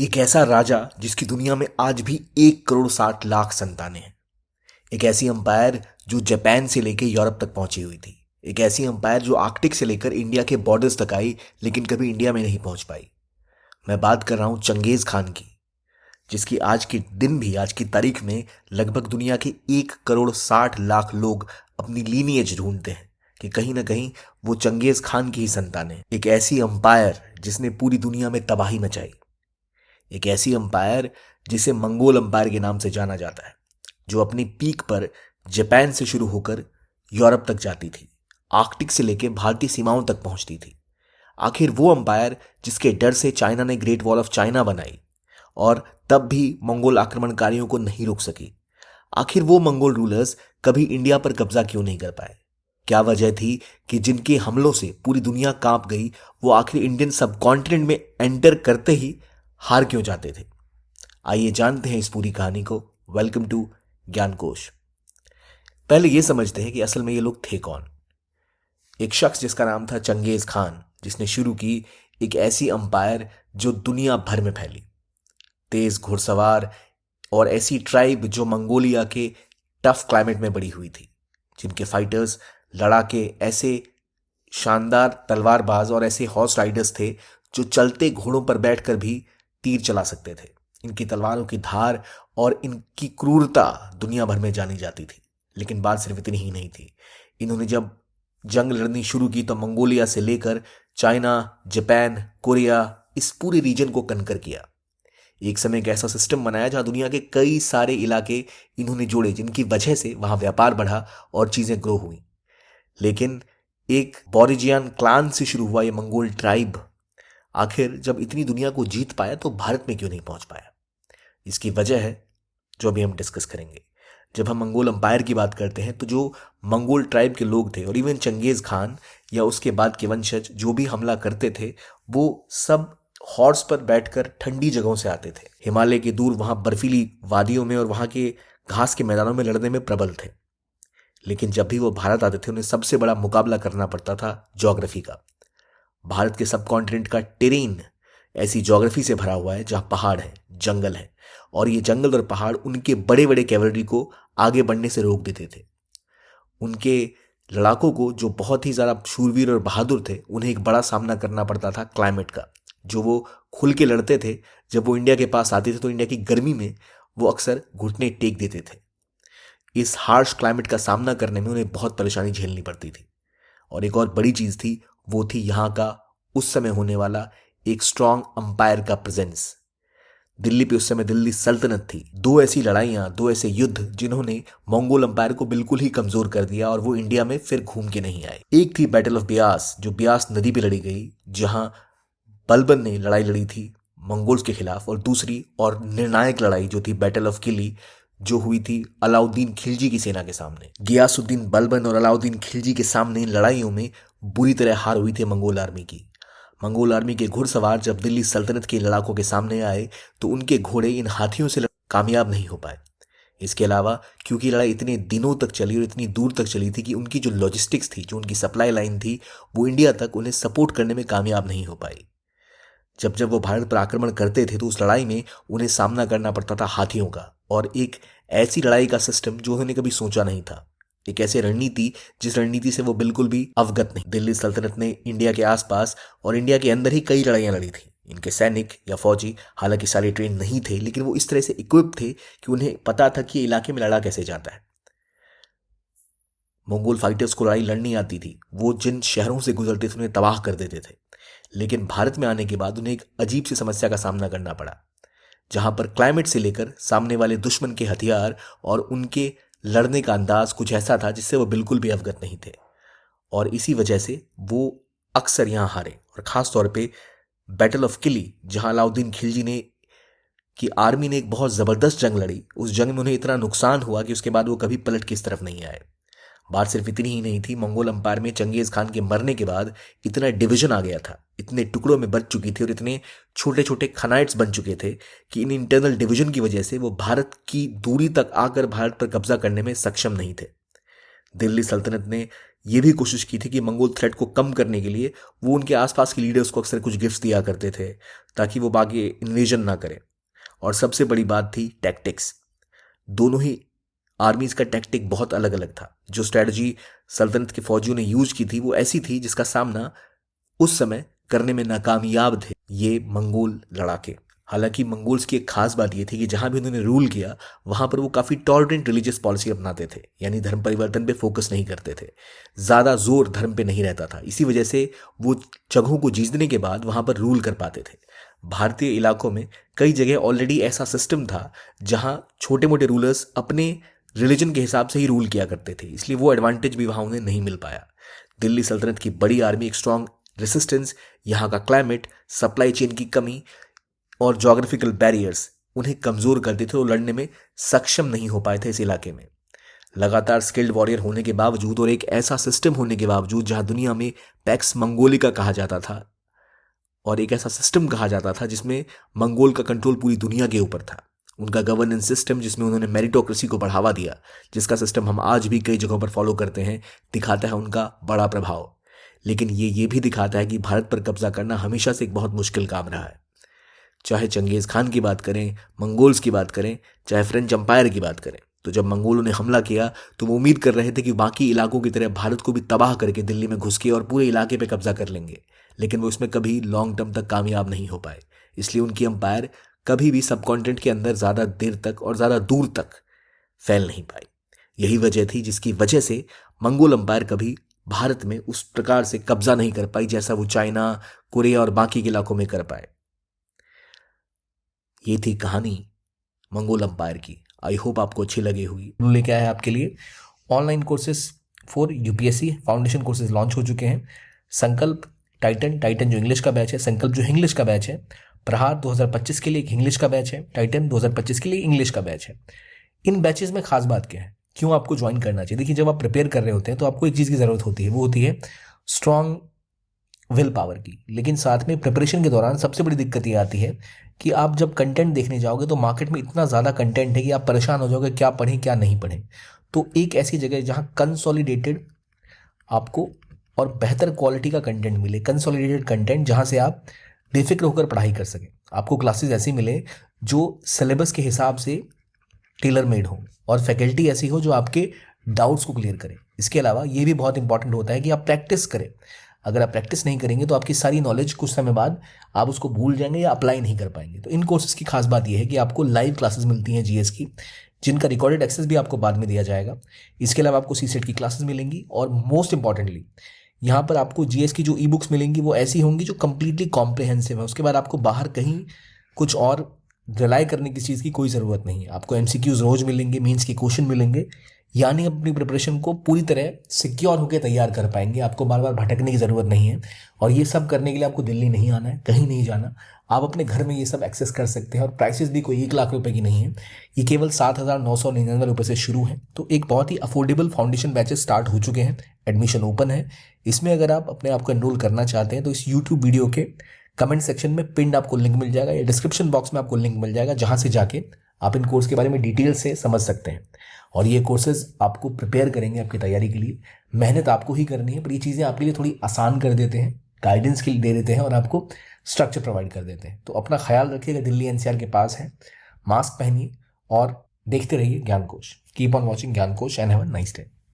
एक ऐसा राजा जिसकी दुनिया में आज भी 1 करोड़ 60 लाख संतानें हैं। एक ऐसी अंपायर जो जापान से लेकर यूरोप तक पहुंची हुई थी। एक ऐसी अंपायर जो आर्कटिक से लेकर इंडिया के बॉर्डर्स तक आई लेकिन कभी इंडिया में नहीं पहुंच पाई। मैं बात कर रहा हूं चंगेज खान की, जिसकी आज के दिन भी, आज की तारीख में लगभग दुनिया के 1 करोड़ 60 लाख लोग अपनी लीनिएज ढूंढते हैं कि कहीं ना कहीं वो चंगेज खान की ही संतान है। एक ऐसी अंपायर जिसने पूरी दुनिया में तबाही मचाई। एक ऐसी अंपायर जिसे मंगोल अंपायर के नाम से जाना जाता है, जो अपनी पीक पर जापान से शुरू होकर यूरोप तक जाती थी, आर्कटिक से लेकर भारतीय सीमाओं तक पहुंचती थी। आखिर वो अंपायर जिसके डर से चाइना ने ग्रेट वॉल ऑफ चाइना बनाई और तब भी मंगोल आक्रमणकारियों को नहीं रोक सकी। आखिर वो मंगोल रूलर्स कभी इंडिया पर कब्जा क्यों नहीं कर पाए? क्या वजह थी कि जिनके हमलों से पूरी दुनिया कांप गई, वो आखिर इंडियन सब कॉन्टिनेंट में एंटर करते ही हार क्यों जाते थे? आइए जानते हैं इस पूरी कहानी को। Welcome to Gyankosh. पहले यह समझते हैं कि असल में ये लोग थे कौन। एक शख्स जिसका नाम था चंगेज खान, जिसने शुरू की एक ऐसी अंपायर जो दुनिया भर में फैली। तेज घुड़सवार और ऐसी ट्राइब जो मंगोलिया के टफ क्लाइमेट में बड़ी हुई थी, जिनके फाइटर्स, लड़ाके ऐसे शानदार तलवारबाज और ऐसे हॉर्स राइडर्स थे जो चलते घोड़ों पर बैठकर भी तीर चला सकते थे। इनकी तलवारों की धार और इनकी क्रूरता दुनिया भर में जानी जाती थी। लेकिन बात सिर्फ इतनी ही नहीं थी। इन्होंने जब जंग लड़नी शुरू की तो मंगोलिया से लेकर चाइना, जापान, कोरिया, इस पूरे रीजन को कनकर किया। एक समय एक ऐसा सिस्टम बनाया जहां दुनिया के कई सारे इलाके इन्होंने जोड़े, जिनकी वजह से वहां व्यापार बढ़ा और चीजें ग्रो हुई। लेकिन एक बोरिजियन क्लान से शुरू हुआ ये मंगोल ट्राइब आखिर जब इतनी दुनिया को जीत पाया तो भारत में क्यों नहीं पहुंच पाया? इसकी वजह है जो अभी हम डिस्कस करेंगे। जब हम मंगोल अंपायर की बात करते हैं तो जो मंगोल ट्राइब के लोग थे और इवन चंगेज खान या उसके बाद के वंशज जो भी हमला करते थे, वो सब हॉर्स पर बैठकर ठंडी जगहों से आते थे। हिमालय के दूर वहां बर्फीली वादियों में और वहां के घास के मैदानों में लड़ने में प्रबल थे। लेकिन जब भी वो भारत आते थे उन्हें सबसे बड़ा मुकाबला करना पड़ता था ज्योग्राफी का। भारत के सब कॉन्टिनेंट का टेरेन ऐसी ज्योग्राफी से भरा हुआ है जहां पहाड़ है, जंगल है, और ये जंगल और पहाड़ उनके बड़े बड़े कैवलरी को आगे बढ़ने से रोक देते थे। उनके लड़ाकों को, जो बहुत ही ज़्यादा शूरवीर और बहादुर थे, उन्हें एक बड़ा सामना करना पड़ता था क्लाइमेट का। जो वो खुल के लड़ते थे, जब वो इंडिया के पास आते थे तो इंडिया की गर्मी में वो अक्सर घुटने टेक देते थे। इस हार्श क्लाइमेट का सामना करने में उन्हें बहुत परेशानी झेलनी पड़ती थी। और एक और बड़ी चीज़ थी, वो थी यहाँ का उस समय होने वाला एक स्ट्रांग अंपायर का प्रेजेंस। दिल्ली पे उस समय दिल्ली सल्तनत थी। दो ऐसी लड़ाइयाँ, दो ऐसे युद्ध जिन्होंने मंगोल अंपायर को बिल्कुल ही कमज़ोर कर दिया और वो इंडिया में फिर घूम के नहीं आए। एक थी बैटल ऑफ ब्यास, जो ब्यास नदी पे लड़ी गई, जहाँ बलबन ने लड़ाई लड़ी थी मंगोल्स के खिलाफ। और दूसरी और निर्णायक लड़ाई जो थी बैटल ऑफ किली, जो हुई थी अलाउद्दीन खिलजी की सेना के सामने। गियासुद्दीन बलबन और अलाउद्दीन खिलजी के सामने इन लड़ाइयों में बुरी तरह हार हुई थी मंगोल आर्मी की। मंगोल आर्मी के घुड़सवार जब दिल्ली सल्तनत के लड़ाकों के सामने आए तो उनके घोड़े इन हाथियों से कामयाब नहीं हो पाए। इसके अलावा क्योंकि लड़ाई इतने दिनों तक चली और इतनी दूर तक चली थी कि उनकी जो लॉजिस्टिक्स थी, जो उनकी सप्लाई लाइन थी, वो इंडिया तक उन्हें सपोर्ट करने में कामयाब नहीं हो पाई। जब जब वो भारत पर आक्रमण करते थे तो उस लड़ाई में उन्हें सामना करना पड़ता था हाथियों का, और एक ऐसी लड़ाई का सिस्टम जो उन्होंने कभी सोचा नहीं था। एक ऐसी रणनीति जिस रणनीति से वो बिल्कुल भी अवगत नहीं। दिल्ली सल्तनत ने इंडिया के आसपास और इंडिया के अंदर ही कई लड़ाइयाँ लड़ी थी। इनके सैनिक या फौजी हालांकि सारे ट्रेन नहीं थे, लेकिन वो इस तरह से इक्विप थे कि उन्हें पता था कि इलाके में लड़ा कैसे जाता है। मंगोल फाइटर्स को लड़ाई लड़नी आती थी। वो जिन शहरों से गुजरते थे उन्हें तबाह कर देते थे। लेकिन भारत में आने के बाद उन्हें एक अजीब सी समस्या का सामना करना पड़ा, जहां पर क्लाइमेट से लेकर सामने वाले दुश्मन के हथियार और उनके लड़ने का अंदाज कुछ ऐसा था जिससे वो बिल्कुल भी अवगत नहीं थे। और इसी वजह से वो अक्सर यहाँ हारे। और ख़ास तौर पे बैटल ऑफ किली, जहां अलाउद्दीन खिलजी ने की आर्मी ने एक बहुत ज़बरदस्त जंग लड़ी। उस जंग में उन्हें इतना नुकसान हुआ कि उसके बाद वो कभी पलट के इस तरफ नहीं आए। बात सिर्फ इतनी ही नहीं थी, मंगोल अंपायर में चंगेज खान के मरने के बाद इतना डिवीजन आ गया था, इतने टुकड़ों में बच चुकी थी और इतने छोटे छोटे खनाइट्स बन चुके थे कि इन इंटरनल डिवीजन की वजह से वो भारत की दूरी तक आकर भारत पर कब्जा करने में सक्षम नहीं थे। दिल्ली सल्तनत ने ये भी कोशिश की थी कि मंगोल थ्रेट को कम करने के लिए वो उनके आसपास के लीडर्स को अक्सर कुछ गिफ्ट दिया करते थे ताकि वो बाकी इन्वेजन ना करें। और सबसे बड़ी बात थी टैक्टिक्स। दोनों ही आर्मीज का टैक्टिक बहुत अलग अलग था। जो स्ट्रेटजी सल्तनत के फौजियों ने यूज की थी वो ऐसी थी जिसका सामना उस समय करने में नाकामयाब थे ये मंगोल लड़ाके। हालांकि मंगोल्स की एक खास बात यह थी कि जहां भी उन्होंने रूल किया वहां पर वो काफी टॉलरेंट रिलीजियस पॉलिसी अपनाते थे, यानी धर्म परिवर्तन पे फोकस नहीं करते थे। ज्यादा जोर धर्म पे नहीं रहता था। इसी वजह से वो जगहों को जीतने के बाद वहां पर रूल कर पाते थे। भारतीय इलाकों में कई जगह ऑलरेडी ऐसा सिस्टम था जहां छोटे मोटे रूलर्स अपने रिलीजन के हिसाब से ही रूल किया करते थे, इसलिए वो एडवांटेज भी वहां उन्हें नहीं मिल पाया। दिल्ली सल्तनत की बड़ी आर्मी, एक स्ट्रांग रेसिस्टेंस, यहाँ का क्लाइमेट, सप्लाई चेन की कमी और जोग्राफिकल बैरियर्स उन्हें कमजोर कर देते थे और लड़ने में सक्षम नहीं हो पाए थे इस इलाके में। लगातार स्किल्ड वॉरियर होने के बावजूद और एक ऐसा सिस्टम होने के बावजूद जहां दुनिया में पैक्स मंगोलिका कहा जाता था और एक ऐसा सिस्टम कहा जाता था जिसमें मंगोल का कंट्रोल पूरी दुनिया के ऊपर था, उनका गवर्नेंस सिस्टम जिसमें उन्होंने मेरिटोक्रेसी को बढ़ावा दिया, जिसका सिस्टम हम आज भी कई जगहों पर फॉलो करते हैं, दिखाता है उनका बड़ा प्रभाव। लेकिन ये भी दिखाता है कि भारत पर कब्जा करना हमेशा से एक बहुत मुश्किल काम रहा है। चाहे चंगेज खान की बात करें, मंगोल्स की बात करें, चाहे फ्रेंच एम्पायर की बात करें, तो जब मंगोलों ने हमला किया तो वो उम्मीद कर रहे थे कि बाकी इलाकों की तरह भारत को भी तबाह करके दिल्ली में घुस के और पूरे इलाके पे कब्जा कर लेंगे, लेकिन वो इसमें कभी लॉन्ग टर्म तक कामयाब नहीं हो पाए। इसलिए उनकी एम्पायर कभी भी सब कॉन्टिनेंट के अंदर ज़्यादा देर तक और ज़्यादा दूर तक फैल नहीं पाई। यही वजह थी जिसकी वजह से मंगोल एम्पायर कभी भारत में उस प्रकार से कब्जा नहीं कर पाई जैसा वो चाइना, कोरिया और बाकी के इलाकों में कर पाए। ये थी कहानी मंगोल एम्पायर की। आई होप आपको अच्छी लगी होगी। लेके आया आपके लिए online courses for UPSC foundation courses launch हो चुके हैं। संकल्प टाइटन जो इंग्लिश का बैच है, संकल्प जो इंग्लिश का बैच है, प्रहार 2025 के लिए एक इंग्लिश का बैच है, टाइटन 2025 के लिए इंग्लिश का बैच है। इन बैचेस में खास बात क्या है, क्यों आपको ज्वाइन करना चाहिए? देखिए, जब आप प्रिपेयर कर रहे होते हैं तो आपको एक चीज़ की ज़रूरत होती है, वो होती है स्ट्रांग विल पावर की। लेकिन साथ में प्रिपरेशन के दौरान सबसे बड़ी दिक्कत ये आती है कि आप जब कंटेंट देखने जाओगे तो मार्केट में इतना ज़्यादा कंटेंट है कि आप परेशान हो जाओगे क्या पढ़ें क्या नहीं पढ़ें। तो एक ऐसी जगह जहाँ कंसोलिडेटेड आपको और बेहतर क्वालिटी का कंटेंट मिले, कंसोलिडेटेड कंटेंट जहाँ से आप बेफिक्र होकर पढ़ाई कर सकें। आपको क्लासेस ऐसी मिले जो सिलेबस के हिसाब से टेलर मेड हो और फैकल्टी ऐसी हो जो आपके डाउट्स को क्लियर करे। इसके अलावा ये भी बहुत इंपॉर्टेंट होता है कि आप प्रैक्टिस करें। अगर आप प्रैक्टिस नहीं करेंगे तो आपकी सारी नॉलेज कुछ समय बाद आप उसको भूल जाएंगे या अप्लाई नहीं कर पाएंगे। तो इन कोर्सेज की खास बात यह है कि आपको लाइव क्लासेस मिलती हैं जीएस की, जिनका रिकॉर्डेड एक्सेस भी आपको बाद में दिया जाएगा। इसके अलावा आपको सीसेट की क्लासेस मिलेंगी और मोस्ट इंपॉर्टेंटली यहाँ पर आपको जीएस की जो ई बुक्स मिलेंगी वो ऐसी होंगी जो कंप्लीटली कॉम्प्रिहेंसिव है। उसके बाद आपको बाहर कहीं कुछ और रिलाई करने की चीज़ की कोई ज़रूरत नहीं है। आपको एमसीक्यूज रोज़ मिलेंगे, मीन्स के क्वेश्चन मिलेंगे, यानी अपनी प्रिपरेशन को पूरी तरह सिक्योर होकर तैयार कर पाएंगे। आपको बार बार भटकने की ज़रूरत नहीं है और ये सब करने के लिए आपको दिल्ली नहीं आना है, कहीं नहीं जाना। आप अपने घर में ये सब एक्सेस कर सकते हैं और प्राइसेस भी कोई 1 लाख रुपए की नहीं है, ये केवल 7,999 रुपये से शुरू है। तो एक बहुत ही अफोर्डेबल फाउंडेशन बैचेस स्टार्ट हो चुके हैं, एडमिशन ओपन है। इसमें अगर आप अपने आप को एनरोल करना चाहते हैं तो इस यूट्यूब वीडियो के कमेंट सेक्शन में पिंड आपको लिंक मिल जाएगा या डिस्क्रिप्शन बॉक्स में आपको लिंक मिल जाएगा, जहाँ से जाके आप इन कोर्स के बारे में डिटेल से समझ सकते हैं। और ये कोर्सेज आपको प्रिपेयर करेंगे आपकी तैयारी के लिए। मेहनत आपको ही करनी है, पर ये चीज़ें आपके लिए थोड़ी आसान कर देते हैं, गाइडेंस के लिए दे देते हैं और आपको स्ट्रक्चर प्रोवाइड कर देते हैं। तो अपना ख्याल रखिएगा, दिल्ली एनसीआर के पास है। मास्क पहनिए और देखते रहिए ज्ञान कोश। कीप ऑन वॉचिंग ज्ञान कोश and have a nice day.